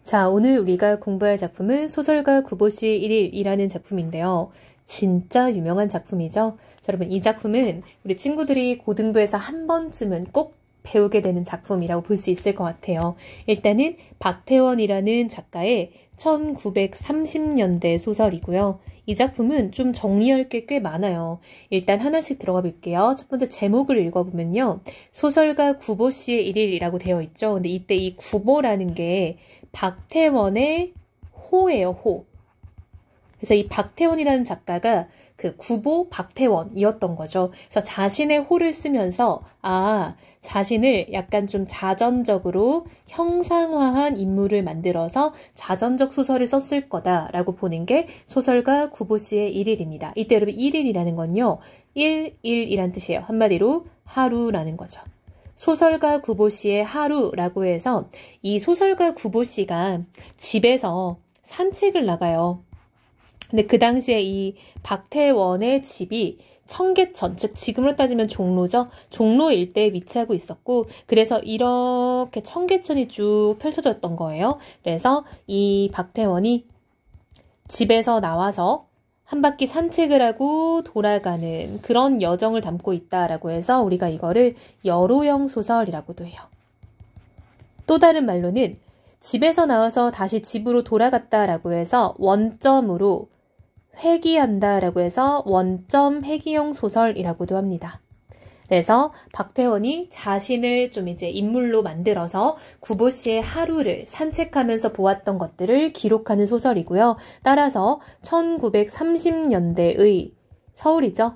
자, 오늘 우리가 공부할 작품은 소설가 구보시의 1일이라는 작품인데요. 진짜 유명한 작품이죠. 자, 여러분 이 작품은 우리 친구들이 고등부에서 한 번쯤은 꼭 배우게 되는 작품이라고 볼 수 있을 것 같아요. 일단은 박태원이라는 작가의 1930년대 소설이고요. 이 작품은 좀 정리할 게 꽤 많아요. 일단 하나씩 들어가 볼게요. 첫 번째 제목을 읽어보면요. 소설가 구보시의 1일이라고 되어 있죠. 근데 이때 이 구보라는 게 박태원의 호예요, 호. 그래서 이 박태원이라는 작가가 그 구보 박태원이었던 거죠. 그래서 자신의 호를 쓰면서 자신을 약간 좀 자전적으로 형상화한 인물을 만들어서 자전적 소설을 썼을 거다라고 보는 게 소설가 구보시의 1일입니다. 이때 여러분 1일이라는 건요. 1일이란 뜻이에요. 한마디로 하루라는 거죠. 소설가 구보시의 하루라고 해서 이 소설가 구보시가 집에서 산책을 나가요. 근데 그 당시에 이 박태원의 집이 청계천, 즉 지금으로 따지면 종로죠. 종로 일대에 위치하고 있었고 그래서 이렇게 청계천이 쭉 펼쳐졌던 거예요. 그래서 이 박태원이 집에서 나와서 한 바퀴 산책을 하고 돌아가는 그런 여정을 담고 있다라고 해서 우리가 이거를 여로형 소설이라고도 해요. 또 다른 말로는 집에서 나와서 다시 집으로 돌아갔다라고 해서 원점으로 회귀한다라고 해서 원점 회귀형 소설이라고도 합니다. 그래서 박태원이 자신을 좀 이제 인물로 만들어서 구보시의 하루를 산책하면서 보았던 것들을 기록하는 소설이고요. 따라서 1930년대의 서울이죠.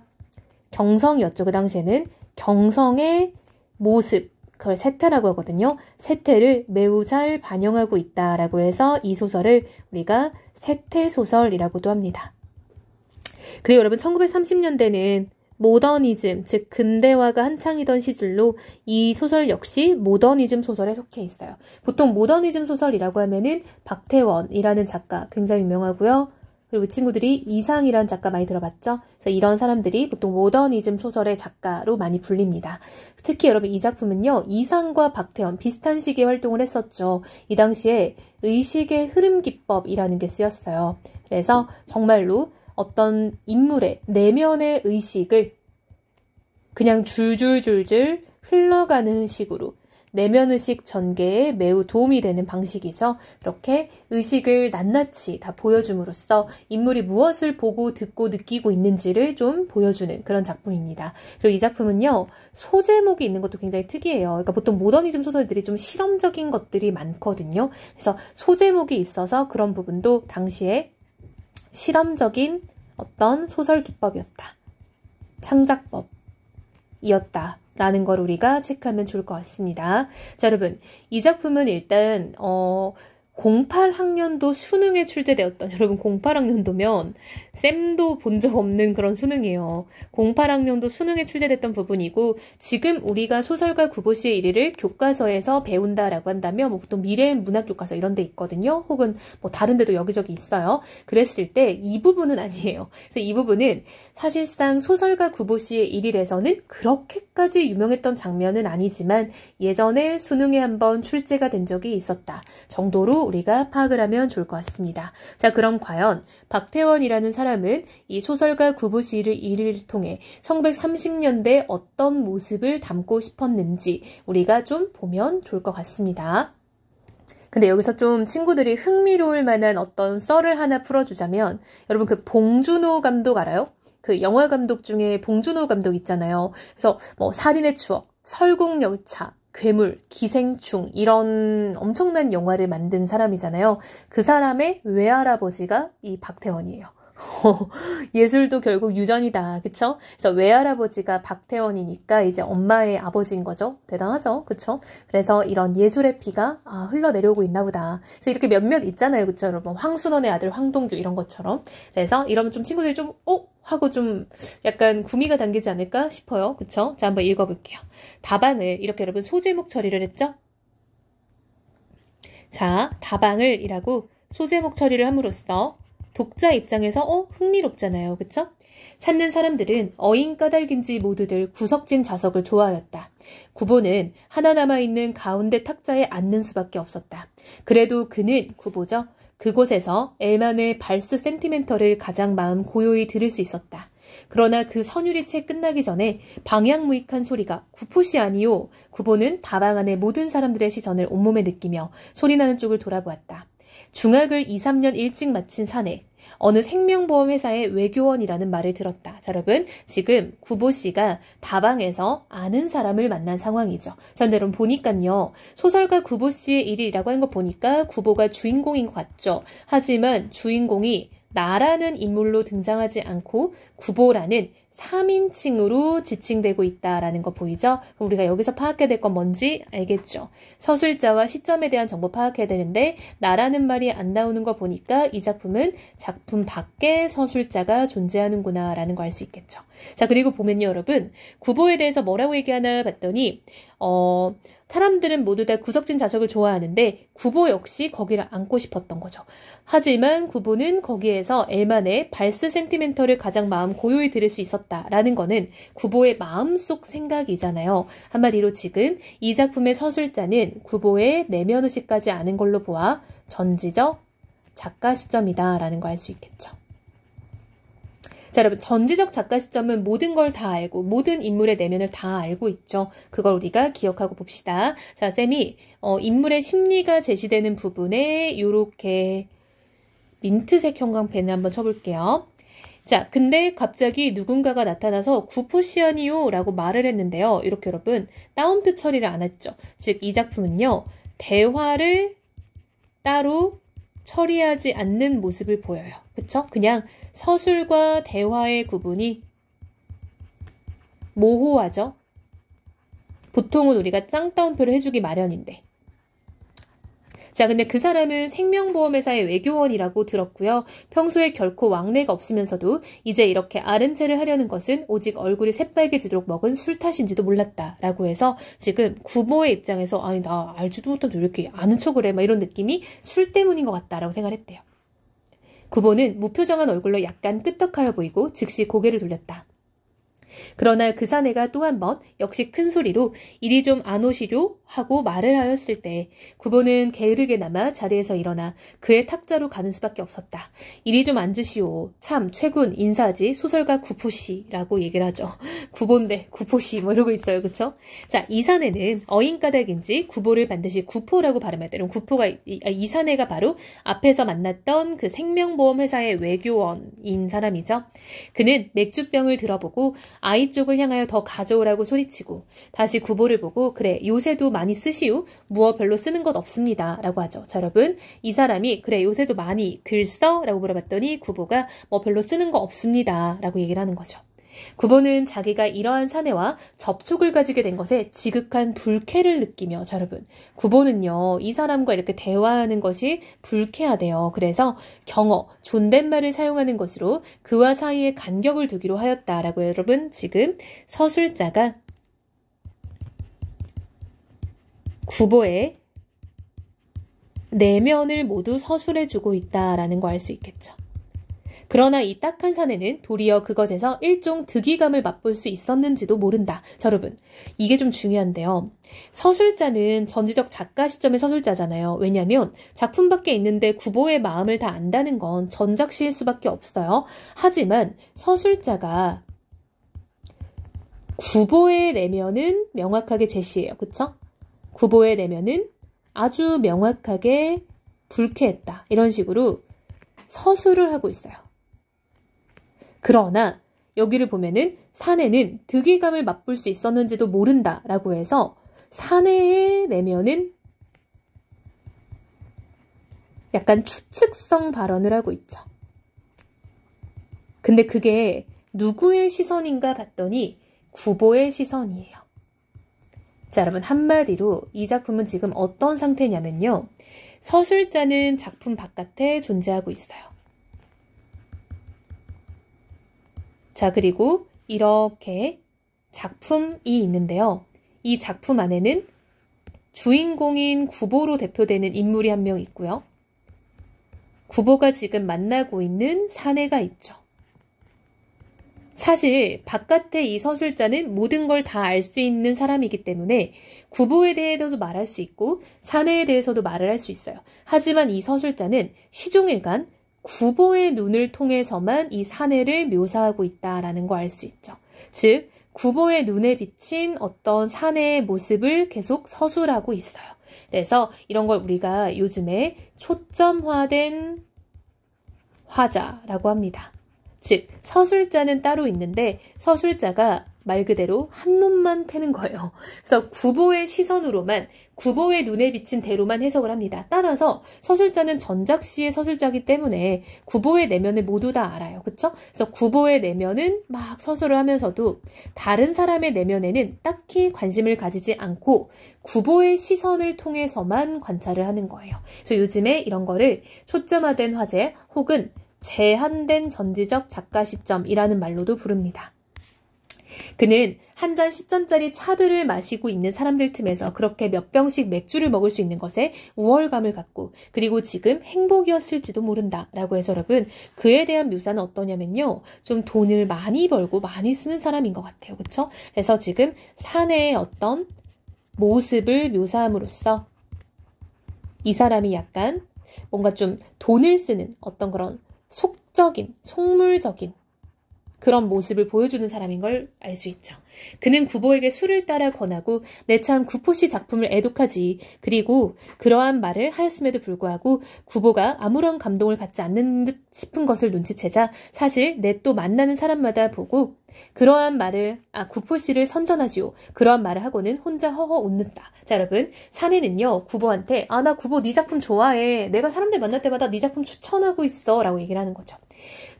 경성이었죠. 그 당시에는 경성의 모습, 그걸 세태라고 하거든요. 세태를 매우 잘 반영하고 있다라고 해서 이 소설을 우리가 세태소설이라고도 합니다. 그리고 여러분 1930년대는 모더니즘, 즉 근대화가 한창이던 시절로 이 소설 역시 모더니즘 소설에 속해 있어요. 보통 모더니즘 소설이라고 하면은 박태원이라는 작가 굉장히 유명하고요. 그리고 친구들이 이상이라는 작가 많이 들어봤죠? 그래서 이런 사람들이 보통 모더니즘 소설의 작가로 많이 불립니다. 특히 여러분 이 작품은요. 이상과 박태원 비슷한 시기에 활동을 했었죠. 이 당시에 의식의 흐름 기법이라는 게 쓰였어요. 그래서 정말로 어떤 인물의 내면의 의식을 그냥 줄줄줄줄 흘러가는 식으로 내면의식 전개에 매우 도움이 되는 방식이죠. 이렇게 의식을 낱낱이 다 보여줌으로써 인물이 무엇을 보고 듣고 느끼고 있는지를 좀 보여주는 그런 작품입니다. 그리고 이 작품은요. 소제목이 있는 것도 굉장히 특이해요. 그러니까 보통 모더니즘 소설들이 좀 실험적인 것들이 많거든요. 그래서 소제목이 있어서 그런 부분도 당시에 실험적인 어떤 소설 기법이었다. 창작법이었다. 라는 걸 우리가 체크하면 좋을 것 같습니다. 자, 여러분. 이 작품은 일단 08학년도 수능에 출제되었던 여러분 08학년도면 쌤도 본 적 없는 그런 수능이에요. 08학년도 수능에 출제됐던 부분이고 지금 우리가 소설가 구보시의 1일을 교과서에서 배운다라고 한다면 보통 미래 문학 교과서 이런 데 있거든요. 혹은 뭐 다른 데도 여기저기 있어요. 그랬을 때 이 부분은 아니에요. 그래서 이 부분은 사실상 소설가 구보시의 1일에서는 그렇게까지 유명했던 장면은 아니지만 예전에 수능에 한번 출제가 된 적이 있었다 정도로 우리가 파악을 하면 좋을 것 같습니다. 자, 그럼 과연 박태원이라는 사람은 이 소설가 구보시의 1일을 통해 1930년대 어떤 모습을 담고 싶었는지 우리가 좀 보면 좋을 것 같습니다. 근데 여기서 좀 친구들이 흥미로울 만한 어떤 썰을 하나 풀어주자면 여러분 그 봉준호 감독 알아요? 그 영화 감독 중에 봉준호 감독 있잖아요. 그래서 뭐 살인의 추억, 설국열차, 괴물, 기생충 이런 엄청난 영화를 만든 사람이잖아요. 그 사람의 외할아버지가 이 박태원이에요. 예술도 결국 유전이다. 그쵸? 그래서 외할아버지가 박태원이니까 이제 엄마의 아버지인 거죠. 대단하죠. 그쵸? 그래서 이런 예술의 피가 흘러내려오고 있나 보다. 그래서 이렇게 몇몇 있잖아요. 그쵸? 여러분 황순원의 아들 황동규 이런 것처럼. 그래서 이러면 좀 친구들이 좀 하고 좀 약간 구미가 당기지 않을까 싶어요. 그쵸? 자, 한번 읽어볼게요. 다방을 이렇게 여러분 소제목 처리를 했죠? 자, 다방을 이라고 소제목 처리를 함으로써 독자 입장에서 흥미롭잖아요. 그쵸? 찾는 사람들은 어인 까닭인지 모두들 구석진 좌석을 좋아하였다. 구보는 하나 남아있는 가운데 탁자에 앉는 수밖에 없었다. 그래도 그는 구보죠. 그곳에서 엘만의 발스 센티멘터를 가장 마음 고요히 들을 수 있었다. 그러나 그 선율이 채 끝나기 전에 방향무익한 소리가 구포시 아니요. 구보는 다방 안의 모든 사람들의 시선을 온몸에 느끼며 소리나는 쪽을 돌아보았다. 중학을 2, 3년 일찍 마친 사내. 어느 생명보험 회사의 외교원이라는 말을 들었다. 자, 여러분 지금 구보 씨가 다방에서 아는 사람을 만난 상황이죠. 자, 여러분 보니까요. 소설가 구보 씨의 일이라고 한 거 보니까 구보가 주인공인 것 같죠. 하지만 주인공이 나라는 인물로 등장하지 않고 구보라는 3인칭으로 지칭되고 있다라는 거 보이죠? 그럼 우리가 여기서 파악해야 될 건 뭔지 알겠죠? 서술자와 시점에 대한 정보 파악해야 되는데 나라는 말이 안 나오는 거 보니까 이 작품은 작품 밖에 서술자가 존재하는구나 라는 거 알 수 있겠죠. 자, 그리고 보면요 여러분 구보에 대해서 뭐라고 얘기하나 봤더니 사람들은 모두 다 구석진 좌석을 좋아하는데 구보 역시 거기를 앉고 싶었던 거죠. 하지만 구보는 거기에서 엘만의 발스 센티멘터를 가장 마음 고요히 들을 수 있었다라는 거는 구보의 마음속 생각이잖아요. 한마디로 지금 이 작품의 서술자는 구보의 내면의식까지 아는 걸로 보아 전지적 작가 시점이다라는 거 알 수 있겠죠. 자, 여러분 전지적 작가 시점은 모든 걸 다 알고 모든 인물의 내면을 다 알고 있죠. 그걸 우리가 기억하고 봅시다. 자, 쌤이 인물의 심리가 제시되는 부분에 이렇게 민트색 형광펜을 한번 쳐볼게요. 자, 근데 갑자기 누군가가 나타나서 구포시아니요 라고 말을 했는데요. 이렇게 여러분 따옴표 처리를 안 했죠. 즉 이 작품은요. 대화를 따로 처리하지 않는 모습을 보여요. 그쵸? 그냥 서술과 대화의 구분이 모호하죠? 보통은 우리가 쌍따옴표를 해주기 마련인데. 자, 근데 그 사람은 생명보험회사의 외교원이라고 들었고요. 평소에 결코 왕래가 없으면서도 이제 이렇게 아른 체를 하려는 것은 오직 얼굴이 새빨개지도록 먹은 술 탓인지도 몰랐다라고 해서 지금 구보의 입장에서 아니 나 알지도 못하는데 왜 이렇게 아는 척을 해? 막 이런 느낌이 술 때문인 것 같다라고 생각했대요. 구보는 무표정한 얼굴로 약간 끄떡하여 보이고 즉시 고개를 돌렸다. 그러나 그 사내가 또 한 번 역시 큰 소리로 이리 좀 안 오시려 하고 말을 하였을 때 구보는 게으르게나마 자리에서 일어나 그의 탁자로 가는 수밖에 없었다. 이리 좀 앉으시오. 참 최군 인사하지 소설가 구포씨라고 얘기를 하죠. 구보인데 구포씨 뭐 이러고 있어요. 그쵸? 자, 이 사내는 어인까닭인지 구보를 반드시 구포라고 발음할 때 구포가 이 사내가 바로 앞에서 만났던 그 생명보험 회사의 외교원인 사람이죠. 그는 맥주병을 들어보고 아이 쪽을 향하여 더 가져오라고 소리치고 다시 구보를 보고 그래 요새도 많이 쓰시오. 무어 별로 쓰는 것 없습니다. 라고 하죠. 자, 여러분 이 사람이 그래 요새도 많이 글 써? 라고 물어봤더니 구보가 뭐 별로 쓰는 거 없습니다. 라고 얘기를 하는 거죠. 구보는 자기가 이러한 사내와 접촉을 가지게 된 것에 지극한 불쾌를 느끼며 자, 여러분 구보는요 이 사람과 이렇게 대화하는 것이 불쾌하대요. 그래서 경어, 존댓말을 사용하는 것으로 그와 사이에 간격을 두기로 하였다라고 여러분 지금 서술자가 구보의 내면을 모두 서술해주고 있다라는 거 알 수 있겠죠. 그러나 이 딱한 사내는 도리어 그것에서 일종 득이감을 맛볼 수 있었는지도 모른다. 자, 여러분 이게 좀 중요한데요. 서술자는 전지적 작가 시점의 서술자잖아요. 왜냐하면 작품 밖에 있는데 구보의 마음을 다 안다는 건 전작시일 수밖에 없어요. 하지만 서술자가 구보의 내면은 명확하게 제시해요. 그쵸? 구보의 내면은 아주 명확하게 불쾌했다. 이런 식으로 서술을 하고 있어요. 그러나 여기를 보면은 사내는 득이감을 맛볼 수 있었는지도 모른다라고 해서 사내의 내면은 약간 추측성 발언을 하고 있죠. 근데 그게 누구의 시선인가 봤더니 구보의 시선이에요. 자, 여러분 한마디로 이 작품은 지금 어떤 상태냐면요. 서술자는 작품 바깥에 존재하고 있어요. 자, 그리고 이렇게 작품이 있는데요. 이 작품 안에는 주인공인 구보로 대표되는 인물이 한 명 있고요. 구보가 지금 만나고 있는 사내가 있죠. 사실 바깥의 이 서술자는 모든 걸 다 알 수 있는 사람이기 때문에 구보에 대해서도 말할 수 있고 사내에 대해서도 말을 할 수 있어요. 하지만 이 서술자는 시종일관 구보의 눈을 통해서만 이 사내를 묘사하고 있다라는 거 알 수 있죠. 즉 구보의 눈에 비친 어떤 사내의 모습을 계속 서술하고 있어요. 그래서 이런 걸 우리가 요즘에 초점화된 화자라고 합니다. 즉 서술자는 따로 있는데 서술자가 말 그대로 한 놈만 패는 거예요. 그래서 구보의 시선으로만, 구보의 눈에 비친 대로만 해석을 합니다. 따라서 서술자는 전작시의 서술자이기 때문에 구보의 내면을 모두 다 알아요. 그쵸? 그래서 구보의 내면은 막 서술을 하면서도 다른 사람의 내면에는 딱히 관심을 가지지 않고 구보의 시선을 통해서만 관찰을 하는 거예요. 그래서 요즘에 이런 거를 초점화된 화제 혹은 제한된 전지적 작가 시점이라는 말로도 부릅니다. 그는 한 잔 10전짜리 차들을 마시고 있는 사람들 틈에서 그렇게 몇 병씩 맥주를 먹을 수 있는 것에 우월감을 갖고 그리고 지금 행복이었을지도 모른다 라고 해서 여러분 그에 대한 묘사는 어떠냐면요. 좀 돈을 많이 벌고 많이 쓰는 사람인 것 같아요. 그쵸? 그래서 지금 사내의 어떤 모습을 묘사함으로써 이 사람이 약간 뭔가 좀 돈을 쓰는 어떤 그런 속적인, 속물적인 그런 모습을 보여주는 사람인 걸 알 수 있죠. 그는 구보에게 술을 따라 권하고 내 참 구포씨 작품을 애독하지. 그리고 그러한 말을 하였음에도 불구하고 구보가 아무런 감동을 갖지 않는 듯 싶은 것을 눈치채자 사실 내 또 만나는 사람마다 보고 그러한 말을 구포씨를 선전하지요. 그러한 말을 하고는 혼자 허허 웃는다. 자 여러분 사내는요 구보한테 나 구보 네 작품 좋아해. 내가 사람들 만날 때마다 네 작품 추천하고 있어 라고 얘기를 하는 거죠.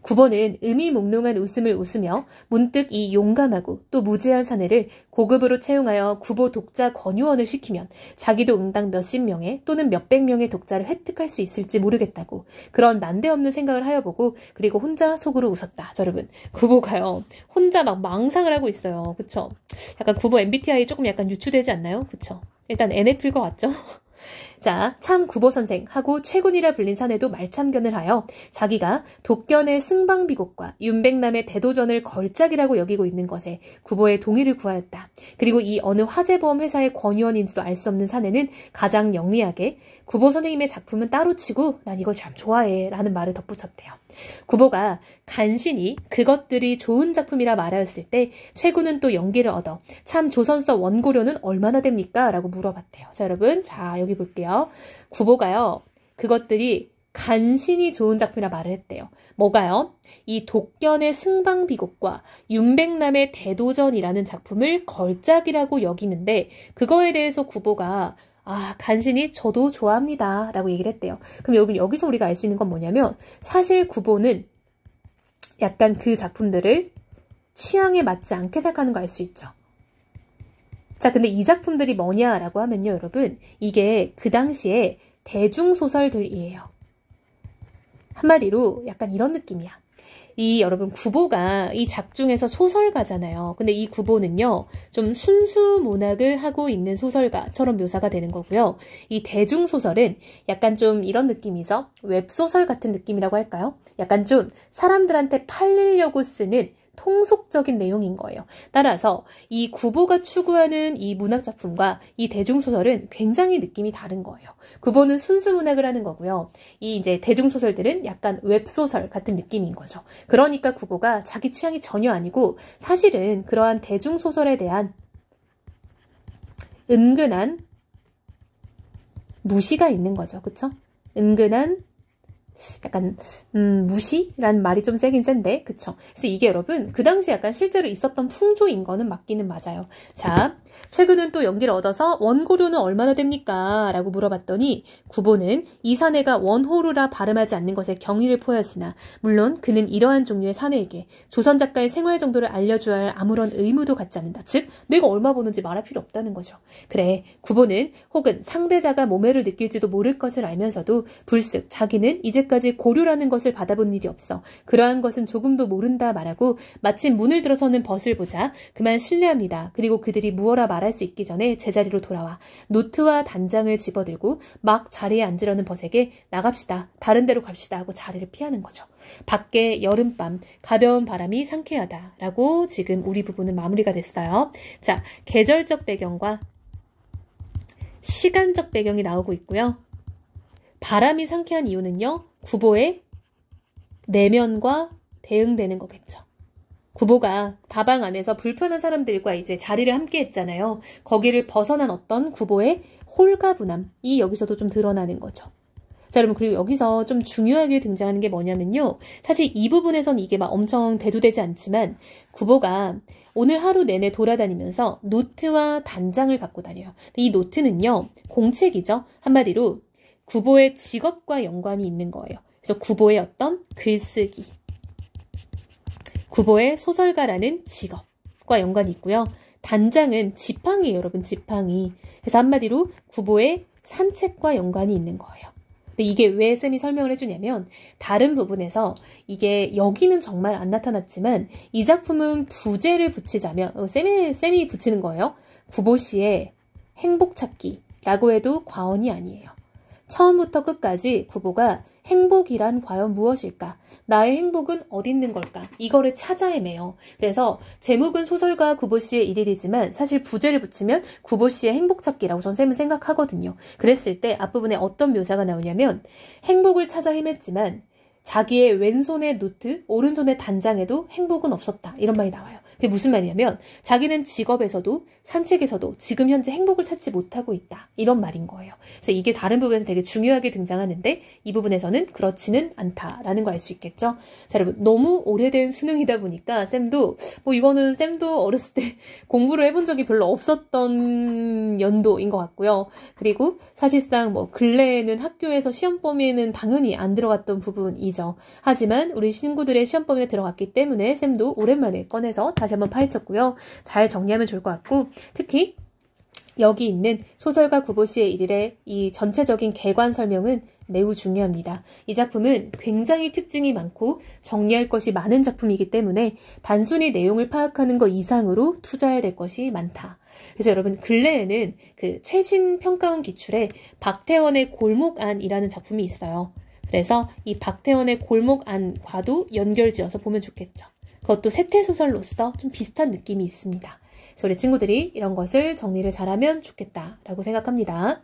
구보는 의미몽롱한 웃음을 웃으며 문득 이 용감하고 또 무지한 사내를 고급으로 채용하여 구보 독자 권유원을 시키면 자기도 응당 몇십 명의 또는 몇백 명의 독자를 획득할 수 있을지 모르겠다고 그런 난데없는 생각을 하여보고 그리고 혼자 속으로 웃었다. 자, 여러분 구보가요 혼자 막 망상을 하고 있어요. 그쵸? 약간 구보 MBTI 조금 약간 유추되지 않나요? 그쵸? 일단 NF일 것 같죠? 자, 참 구보 선생 하고 최군이라 불린 사내도 말참견을 하여 자기가 독견의 승방비곡과 윤백남의 대도전을 걸작이라고 여기고 있는 것에 구보의 동의를 구하였다. 그리고 이 어느 화재보험 회사의 권유원인지도 알 수 없는 사내는 가장 영리하게 구보 선생님의 작품은 따로 치고 난 이걸 참 좋아해 라는 말을 덧붙였대요. 구보가 간신히 그것들이 좋은 작품이라 말하였을 때 최군은 또 연기를 얻어 참 조선서 원고료는 얼마나 됩니까? 라고 물어봤대요. 자 여러분 자 여기 볼게요. 구보가요 그것들이 간신히 좋은 작품이라 말을 했대요. 뭐가요? 이 독견의 승방비곡과 윤백남의 대도전이라는 작품을 걸작이라고 여기는데 그거에 대해서 구보가 간신히 저도 좋아합니다 라고 얘기를 했대요. 그럼 여러분 여기서 우리가 알 수 있는 건 뭐냐면 사실 구보는 약간 그 작품들을 취향에 맞지 않게 생각하는 걸 알 수 있죠. 자 근데 이 작품들이 뭐냐라고 하면요 여러분 이게 그 당시에 대중소설들이에요. 한마디로 약간 이런 느낌이야. 이 여러분 구보가 이 작중에서 소설가잖아요. 근데 이 구보는요 좀 순수 문학을 하고 있는 소설가처럼 묘사가 되는 거고요. 이 대중소설은 약간 좀 이런 느낌이죠. 웹소설 같은 느낌이라고 할까요? 약간 좀 사람들한테 팔리려고 쓰는 통속적인 내용인 거예요. 따라서 이 구보가 추구하는 이 문학작품과 이 대중소설은 굉장히 느낌이 다른 거예요. 구보는 순수 문학을 하는 거고요. 이 이제 대중소설들은 약간 웹소설 같은 느낌인 거죠. 그러니까 구보가 자기 취향이 전혀 아니고 사실은 그러한 대중소설에 대한 은근한 무시가 있는 거죠. 그쵸? 은근한 약간 무시라는 말이 좀 세긴 센데 그쵸? 그래서 이게 여러분 그 당시 약간 실제로 있었던 풍조인 거는 맞기는 맞아요. 자 최근은 또 연기를 얻어서 원고료는 얼마나 됩니까? 라고 물어봤더니 구보는 이 사내가 원호루라 발음하지 않는 것에 경의를 표했으나 물론 그는 이러한 종류의 사내에게 조선 작가의 생활 정도를 알려줘야 할 아무런 의무도 갖지 않는다. 즉 내가 얼마 버는지 말할 필요 없다는 거죠. 그래 구보는 혹은 상대자가 모매를 느낄지도 모를 것을 알면서도 불쑥 자기는 이제 이제까지 고료라는 것을 받아본 일이 없어. 그러한 것은 조금도 모른다 말하고 마침 문을 들어서는 벗을 보자. 그만 실례합니다. 그리고 그들이 무어라 말할 수 있기 전에 제자리로 돌아와 노트와 단장을 집어들고 막 자리에 앉으려는 벗에게 나갑시다. 다른 데로 갑시다 하고 자리를 피하는 거죠. 밖에 여름밤 가벼운 바람이 상쾌하다 라고 지금 우리 부분은 마무리가 됐어요. 자, 계절적 배경과 시간적 배경이 나오고 있고요. 바람이 상쾌한 이유는요. 구보의 내면과 대응되는 거겠죠. 구보가 다방 안에서 불편한 사람들과 이제 자리를 함께 했잖아요. 거기를 벗어난 어떤 구보의 홀가분함이 여기서도 좀 드러나는 거죠. 자, 여러분, 그리고 여기서 좀 중요하게 등장하는 게 뭐냐면요. 사실 이 부분에선 이게 막 엄청 대두되지 않지만 구보가 오늘 하루 내내 돌아다니면서 노트와 단장을 갖고 다녀요. 이 노트는요, 공책이죠. 한마디로 구보의 직업과 연관이 있는 거예요. 그래서 구보의 어떤 글쓰기, 구보의 소설가라는 직업과 연관이 있고요. 단장은 지팡이에요, 여러분, 지팡이. 그래서 한마디로 구보의 산책과 연관이 있는 거예요. 근데 이게 왜 쌤이 설명을 해주냐면 다른 부분에서 이게 여기는 정말 안 나타났지만 이 작품은 부제를 붙이자면 쌤이 붙이는 거예요. 구보씨의 행복찾기라고 해도 과언이 아니에요. 처음부터 끝까지 구보가 행복이란 과연 무엇일까? 나의 행복은 어디 있는 걸까? 이거를 찾아 헤매요. 그래서 제목은 소설가 구보씨의 일일이지만 사실 부제를 붙이면 구보씨의 행복찾기라고 전 쌤은 생각하거든요. 그랬을 때 앞부분에 어떤 묘사가 나오냐면 행복을 찾아 헤맸지만 자기의 왼손의 노트, 오른손의 단장에도 행복은 없었다. 이런 말이 나와요. 그게 무슨 말이냐면 자기는 직업에서도 산책에서도 지금 현재 행복을 찾지 못하고 있다. 이런 말인 거예요. 그래서 이게 다른 부분에서 되게 중요하게 등장하는데 이 부분에서는 그렇지는 않다라는 걸 알 수 있겠죠. 자, 여러분, 너무 오래된 수능이다 보니까 쌤도 이거는 쌤도 어렸을 때 공부를 해본 적이 별로 없었던 연도인 것 같고요. 그리고 사실상 근래에는 학교에서 시험 범위에는 당연히 안 들어갔던 부분이죠. 하지만 우리 친구들의 시험 범위에 들어갔기 때문에 쌤도 오랜만에 꺼내서 다시 한번 파헤쳤고요. 잘 정리하면 좋을 것 같고 특히 여기 있는 소설가 구보씨의 일일의 이 전체적인 개관 설명은 매우 중요합니다. 이 작품은 굉장히 특징이 많고 정리할 것이 많은 작품이기 때문에 단순히 내용을 파악하는 것 이상으로 투자해야 될 것이 많다. 그래서 여러분 근래에는 그 최신 평가원 기출에 박태원의 골목안이라는 작품이 있어요. 그래서 이 박태원의 골목안과도 연결지어서 보면 좋겠죠. 그것도 세태소설로서 좀 비슷한 느낌이 있습니다. 그래서 우리 친구들이 이런 것을 정리를 잘하면 좋겠다라고 생각합니다.